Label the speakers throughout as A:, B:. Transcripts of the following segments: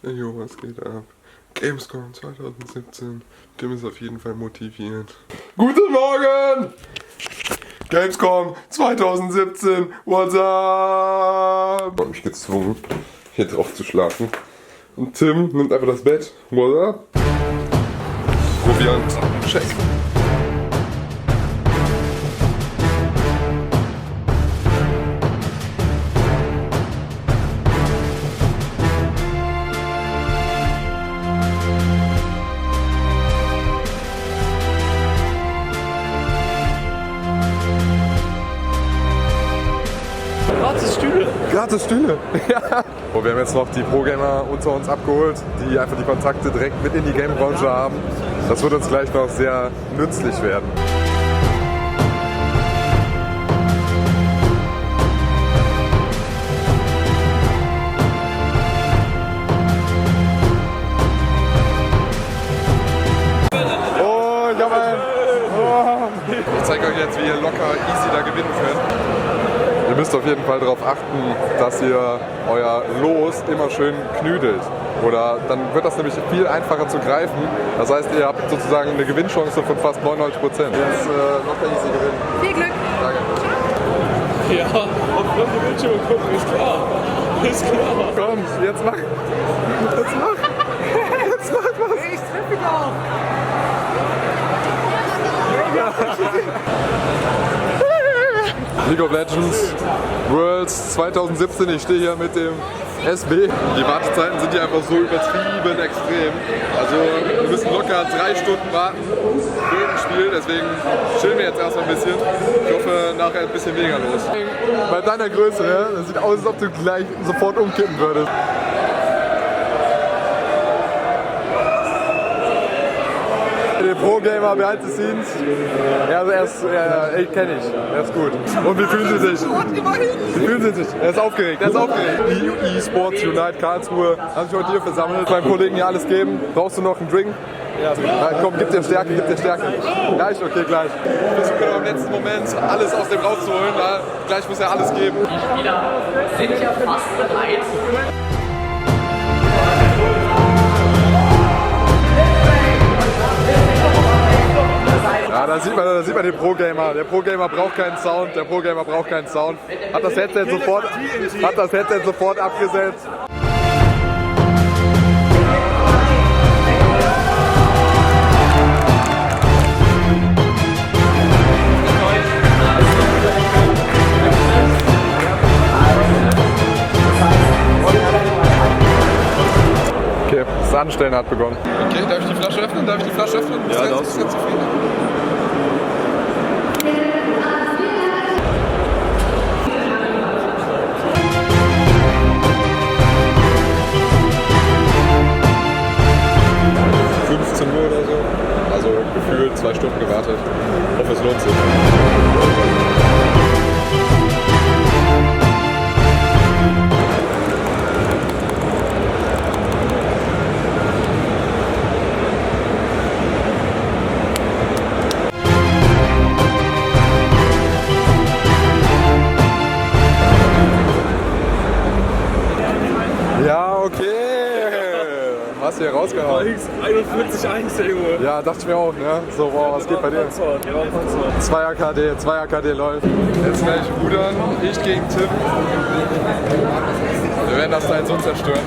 A: Jo, was geht ab? Gamescom 2017. Tim ist auf jeden Fall motiviert. Guten Morgen! Gamescom 2017, what's up? Ich habe mich gezwungen, hier drauf zu schlafen. Und Tim nimmt einfach das Bett. What's up? Proviant, check. Gratis Stühle! Ja. Oh, wir haben jetzt noch die Pro-Gamer unter uns abgeholt, die einfach die Kontakte direkt mit in die Game-Branche haben. Das wird uns gleich noch sehr nützlich werden. Oh, ich habe einen! Oh. Ich zeige euch jetzt, wie ihr locker easy da gewinnen könnt. Ihr müsst auf jeden Fall darauf achten, dass ihr euer Los immer schön knüdelt. Oder dann wird das nämlich viel einfacher zu greifen. Das heißt, ihr habt sozusagen eine Gewinnchance von fast 99%. Jetzt locker easy gewinnen.
B: Viel Glück!
A: Danke.
C: Ja, auf fremde Bildschirme gucken, ist klar. Ist klar.
A: Komm, jetzt mach! Jetzt mach! Jetzt mach was!
B: Ich treffe dich auch!
A: League of Legends Worlds 2017, ich stehe hier mit dem SB. Die Wartezeiten sind hier einfach so übertrieben extrem. Also wir müssen locker 3 Stunden warten für ein Spiel, deswegen chillen wir jetzt erstmal ein bisschen. Ich hoffe nachher ein bisschen weniger los. Bei deiner Größe, ja, das sieht aus, als ob du gleich sofort umkippen würdest. Der Pro-Gamer behind the scenes. Ja, also kenne ich. Er ist gut. Und wie fühlen Sie sich? Wie fühlen Sie sich? Er ist aufgeregt. Die E-Sports Unite Karlsruhe haben sich heute hier versammelt. Beim Kollegen hier alles geben. Brauchst du noch einen Drink? Ja, komm, gib dir Stärke, Gleich, okay, gleich. Wir versuchen im letzten Moment alles aus dem rauszuholen. Gleich muss er alles geben.
D: Die Spieler sind ja fast bereit.
A: Ja, da sieht man den Pro-Gamer. Der Pro-Gamer braucht keinen Sound. Hat das Headset sofort abgesetzt. Okay, das Anstellen hat begonnen. Okay, darf ich die Flasche öffnen?
C: Ja, darfst du.
A: Oder so. Also gefühlt 2 Stunden gewartet. Ich hoffe, es lohnt sich. Ja, okay. Hast du hier rausgehauen?
C: 41,1, Junge.
A: Ja, dachte ich mir auch, ne? So, wow, was geht bei dir? 2 AKD läuft. Jetzt gleich rudern, ich gegen Tim. Wir werden das Teil so zerstören.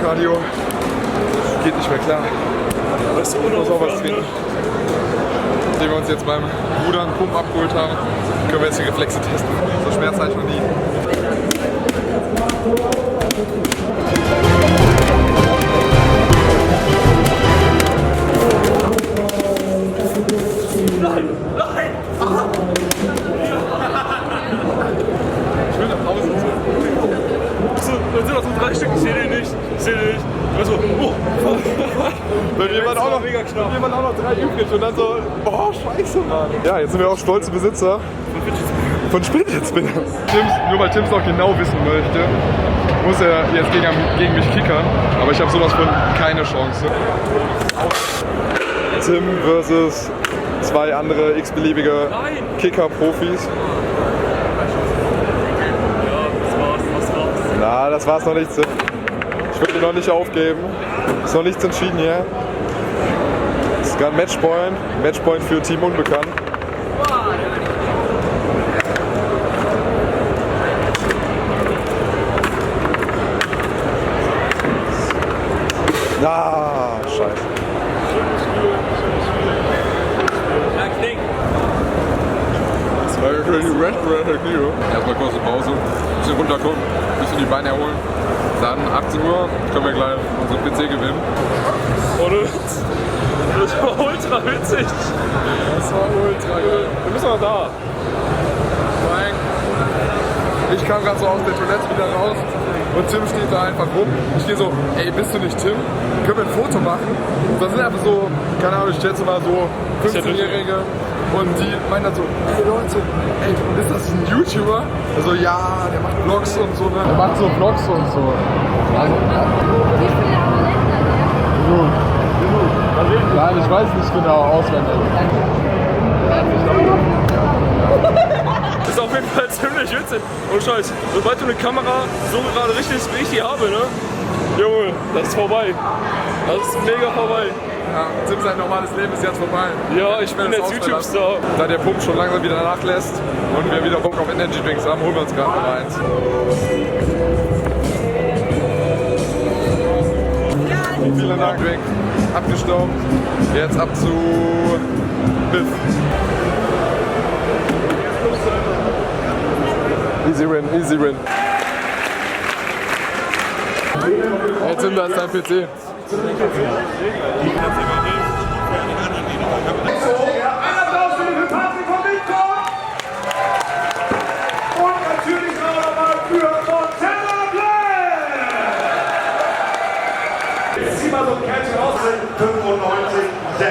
A: Cardio geht nicht mehr klar. Ich muss auch was trinken. Nachdem wir uns jetzt beim Rudern einen Pump abgeholt haben, können wir jetzt die Reflexe testen. So schwer hatte ich noch nie. Ich will nach Hause.
C: Dann sind noch so 3 Stück, ich seh den nicht. Also, oh,
A: Bei mir waren auch noch 3 übrig und dann so, boah, scheiße, Mann. Ja, jetzt sind wir auch stolze Besitzer von Spitzenspinner. Nur weil Tims auch genau wissen möchte, muss er jetzt gegen mich kickern. Aber ich habe sowas von keine Chance. Tim versus 2 andere x-beliebige Kicker-Profis. Na, das war's noch nicht, Tim. Ich würde ihn noch nicht aufgeben. Ist noch nichts entschieden hier. Das ist gerade Matchpoint. Matchpoint für Team Unbekannt. Ah, scheiße. Erstmal kurze Pause, ein bisschen runterkommen, ein bisschen die Beine erholen. Dann 18 Uhr können wir gleich unseren PC gewinnen.
C: Und das war ultra witzig.
A: Das war ultra geil.
C: Wir müssen noch da.
A: Ich kam gerade so aus der Toilette wieder raus und Tim steht da einfach rum. Ich gehe so, ey, bist du nicht Tim? Können wir ein Foto machen? Und da sind einfach so, keine Ahnung, ich schätze mal so 15-Jährige. Und die meinen dann so, ey Leute, ey, ist das ein YouTuber? Also ja, der macht Vlogs und so, ne? Der macht so Vlogs und so. Genug. Nein, ich weiß nicht genau auswendig.
C: Das ist auf jeden Fall ziemlich witzig. Und Scheiß, sobald du eine Kamera so gerade richtig wie ich die habe, ne? Junge, das ist vorbei. Das ist mega vorbei.
A: Ja, Tim, sein normales Leben ist jetzt vorbei.
C: Ja, ich bin jetzt YouTube-Star.
A: Da der Pump schon langsam wieder nachlässt und wir wieder Bock auf Energy Drinks haben, holen wir uns gerade mal eins. Vielen Dank, Drink. Abgestaubt. Jetzt ab zu Biff. Easy win, easy win. Hey Tim, da ist dein PC.
B: So Kärtchen raus sind 95,6.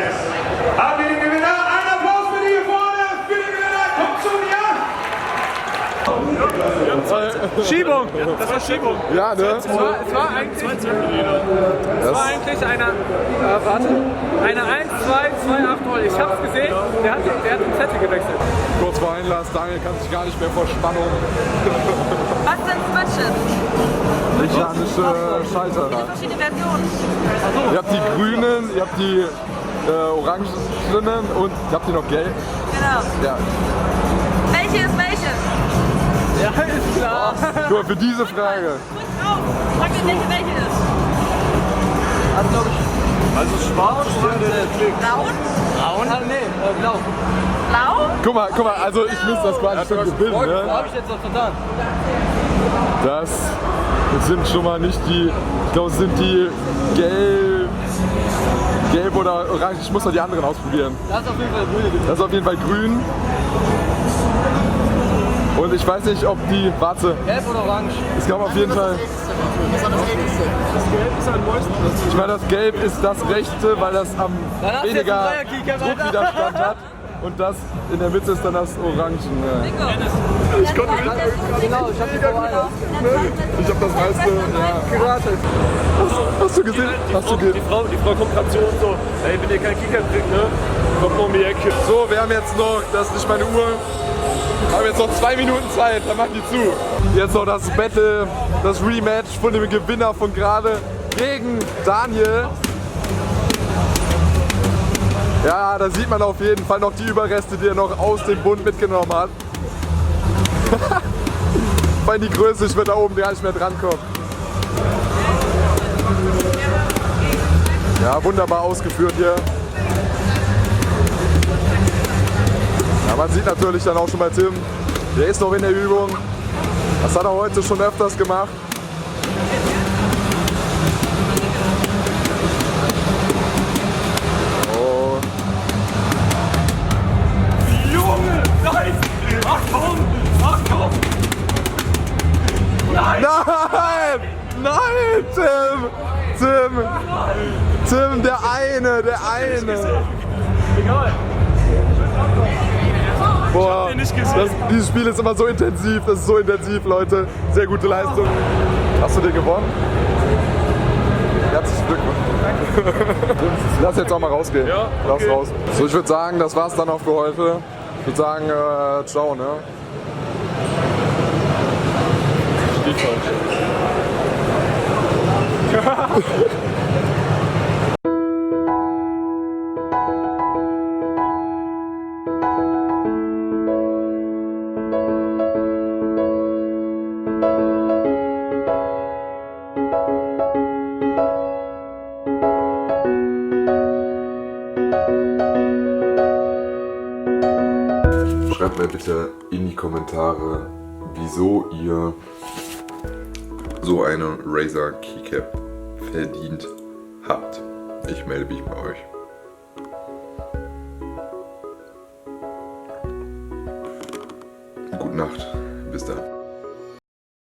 B: Haben wir den Gewinner? Ein Applaus für die hier vorne, für den Gewinner, kommt zu mir!
C: Schiebung! Das war Schiebung.
A: Ja, ne?
E: Es war eigentlich eine 1, 2, 2, 8 0. Ich hab's gesehen, der hat den Zettel gewechselt.
A: Kurz vor Einlass, Daniel kann sich gar nicht mehr vor Spannung.
F: Was sind Switches?
A: Mechanische Schalter.
F: Verschiedene Versionen.
A: Ihr habt die grünen, ihr habt die orangenen und ihr habt die noch gelb.
F: Genau.
A: Ja.
F: Welche ist welche?
E: Ja, ist klar.
A: Guck mal, für diese Frage.
F: Kurz drauf. Sag mir, welche ist.
E: Also, glaube ich,
C: Also schwarz und
F: Braun?
E: braun? Nee, blau.
F: Blau?
A: Guck mal, also ich müsste das quasi schon gewinnen,
E: Wo
A: ne?
E: habe ich jetzt was vertan?
A: Das sind schon mal nicht die, ich glaube es sind die gelb oder orange, ich muss noch die anderen ausprobieren.
E: Das ist auf jeden Fall grüne gewesen.
A: Das ist auf jeden Fall grün. Und ich weiß nicht, ob die, warte,
E: Gelb oder orange?
A: es gab auf jeden Fall, ich meine das Gelb ist das rechte, weil das am
E: Dann hast du jetzt
A: weniger
E: einen Dreierkicker, Alter.
A: Druckwiderstand hat. Und das in der Mitte ist dann das Orangen.
F: Bingo.
A: Ich konnte nicht.
E: Genau, ich hab die Vorwahl.
A: Ich hab das meiste geraten. Hast du gesehen? Hast du
C: die Frau kommt gerade zu und so, ey, wenn ihr keinen Kicker kriegt, ne? Kommt noch um die Ecke.
A: So, wir haben jetzt noch, das ist nicht meine Uhr, wir haben jetzt noch 2 Minuten Zeit, dann macht die zu. Jetzt noch das Battle, das Rematch von dem Gewinner von gerade gegen Daniel. Ja, da sieht man auf jeden Fall noch die Überreste, die er noch aus dem Bund mitgenommen hat. Weil die Größe, ich werde da oben gar nicht mehr drankommen. Ja, wunderbar ausgeführt hier. Man sieht natürlich dann auch schon bei Tim, der ist noch in der Übung. Das hat er heute schon öfters gemacht. Oh.
C: Junge, nein! Ach komm! Ach komm! Nein!
A: Nein! Nein, Tim! Tim, der eine!
C: Egal.
A: Boah,
C: den nicht gesehen.
A: Dieses Spiel ist immer so intensiv, das ist so intensiv, Leute. Sehr gute Leistung. Hast du den gewonnen? Herzlichen Glückwunsch. Lass jetzt auch mal rausgehen.
C: Ja,
A: Lass
C: okay.
A: raus. So, ich würde sagen, das war's dann auch für heute. Ich würde sagen, ciao, ne?
C: Steht falsch.
A: Schreibt mir bitte in die Kommentare, wieso ihr so eine Razer Keycap verdient habt. Ich melde mich bei euch. Gute Nacht. Bis dann.